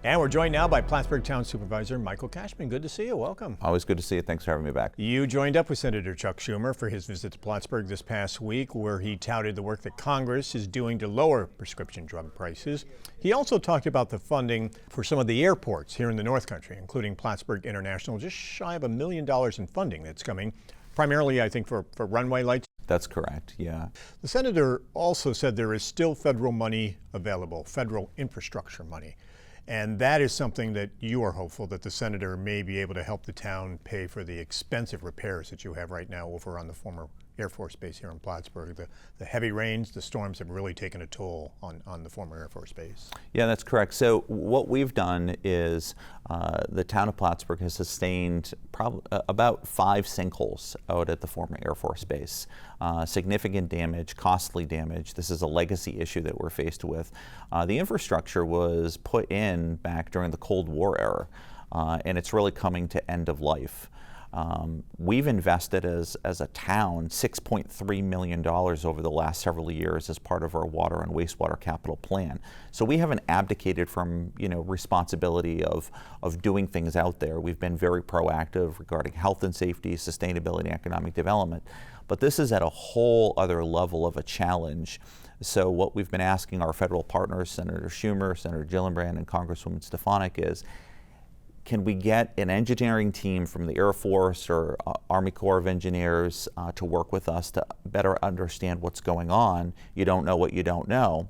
And we're joined now by Plattsburgh Town Supervisor Michael Cashman. Good to see you. Welcome. Always good to see you. Thanks for having me back. You joined up with Senator Chuck Schumer for his visit to Plattsburgh this past week, where he touted the work that Congress is doing to lower prescription drug prices. He also talked about the funding for some of the airports here in the North Country, including Plattsburgh International, just shy of $1 million in funding that's coming, primarily, I think, for runway lights. That's correct, yeah. The senator also said there is still federal money available, federal infrastructure money. And that is something that you are hopeful that the senator may be able to help the town pay for the expensive repairs that you have right now over on the former Air Force Base here in Plattsburgh. The heavy rains, the storms have really taken a toll on the former Air Force Base. Yeah, that's correct. So what we've done is the town of Plattsburgh has sustained about 5 sinkholes out at the former Air Force Base. Significant damage, costly damage. This is a legacy issue that we're faced with. The infrastructure was put in back during the Cold War era, and it's really coming to end of life. We've invested as a town $6.3 million over the last several years as part of our water and wastewater capital plan. So we haven't abdicated from responsibility of doing things out there. We've been very proactive regarding health and safety, sustainability, and economic development. But this is at a whole other level of a challenge. So what we've been asking our federal partners, Senator Schumer, Senator Gillibrand, and Congresswoman Stefanik is, can we get an engineering team from the Air Force or Army Corps of Engineers to work with us to better understand what's going on? You don't know what you don't know.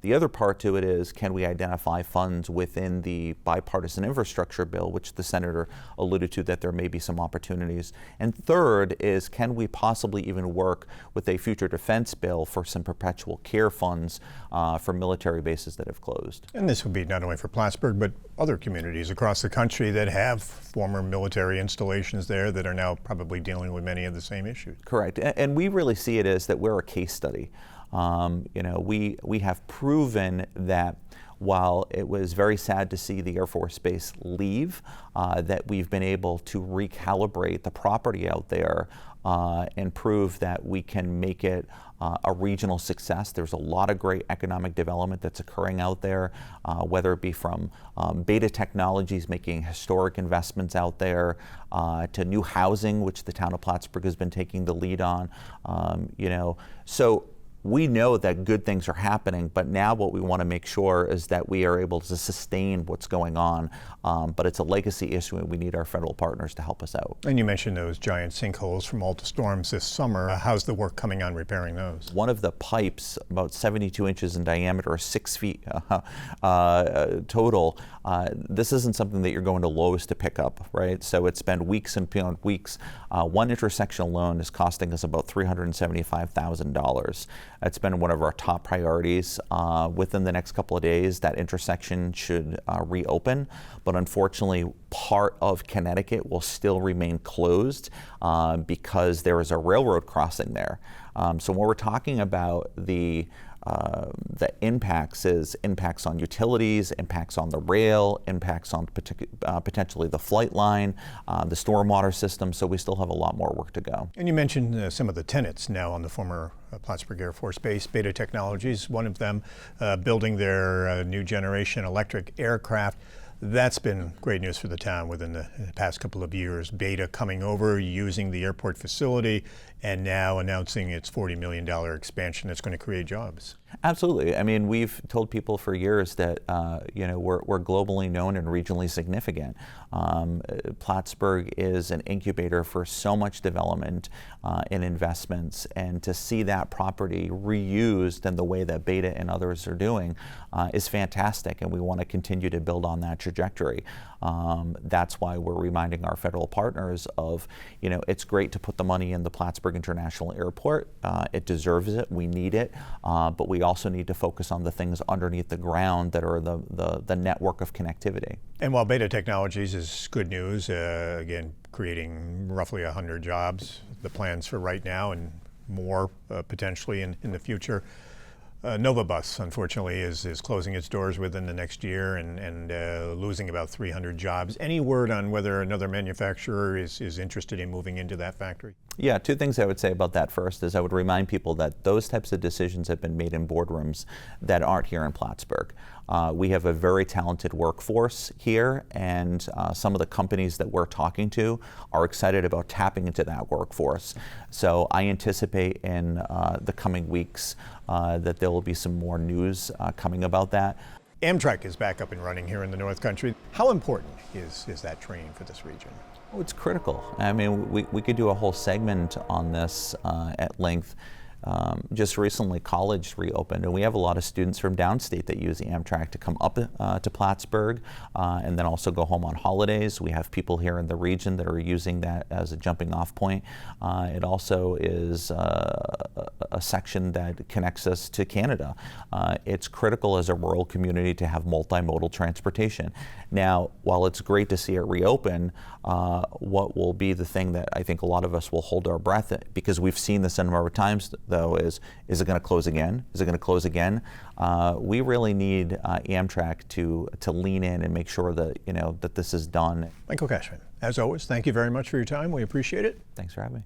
The other part to it is, can we identify funds within the bipartisan infrastructure bill, which the senator alluded to that there may be some opportunities. And third is, can we possibly even work with a future defense bill for some perpetual care funds for military bases that have closed? And this would be not only for Plattsburgh, but other communities across the country that have former military installations there that are now probably dealing with many of the same issues. Correct. And we really see it as that we're a case study. We have proven that while it was very sad to see the Air Force Base leave, that we've been able to recalibrate the property out there and prove that we can make it a regional success. There's a lot of great economic development that's occurring out there, whether it be from Beta Technologies making historic investments out there, to new housing, which the town of Plattsburgh has been taking the lead on. So we know that good things are happening, but now what we want to make sure is that we are able to sustain what's going on. But it's a legacy issue, and we need our federal partners to help us out. And you mentioned those giant sinkholes from all the storms this summer. How's the work coming on repairing those? One of the pipes, about 72 inches in diameter, 6 feet total. This isn't something that you're going to Lowe's to pick up, right? So it's been weeks and beyond weeks. One intersection alone is costing us about $375,000. It's been one of our top priorities. Within the next couple of days, that intersection should reopen, but unfortunately, part of Connecticut will still remain closed because there is a railroad crossing there. So when we're talking about the impacts on utilities, impacts on the rail, impacts on potentially the flight line, the stormwater system, so we still have a lot more work to go. And you mentioned some of the tenants now on the former Plattsburgh Air Force Base. Beta Technologies, one of them, building their new generation electric aircraft. That's been great news for the town within the past couple of years. Beta coming over, using the airport facility, and now announcing its $40 million expansion that's going to create jobs. Absolutely. I mean, we've told people for years that we're globally known and regionally significant. Plattsburgh is an incubator for so much development and investments, and to see that property reused in the way that Beta and others are doing is fantastic, and we want to continue to build on that trajectory. That's why we're reminding our federal partners of, it's great to put the money in the Plattsburgh International Airport. It deserves it. We need it. But we also need to focus on the things underneath the ground that are the network of connectivity. And while Beta Technologies is good news, again, creating roughly 100 jobs, the plans for right now and more potentially in the future, Novabus, unfortunately, is closing its doors within the next year and losing about 300 jobs. Any word on whether another manufacturer is interested in moving into that factory? Yeah, two things I would say about that. First is I would remind people that those types of decisions have been made in boardrooms that aren't here in Plattsburgh. We have a very talented workforce here, and some of the companies that we're talking to are excited about tapping into that workforce. So I anticipate in the coming weeks that there will be some more news coming about that. Amtrak is back up and running here in the North Country. How important is that train for this region? Oh, it's critical. I mean, we could do a whole segment on this at length. Just recently, college reopened, and we have a lot of students from downstate that use the Amtrak to come up to Plattsburgh and then also go home on holidays. We have people here in the region that are using that as a jumping off point. It also is a section that connects us to Canada. It's critical as a rural community to have multimodal transportation. Now, while it's great to see it reopen, what will be the thing that I think a lot of us will hold our breath at, because we've seen this a number of times, though, is it going to close again? Is it going to close again? We really need Amtrak to lean in and make sure that that this is done. Michael Cashman, as always, thank you very much for your time. We appreciate it. Thanks for having me.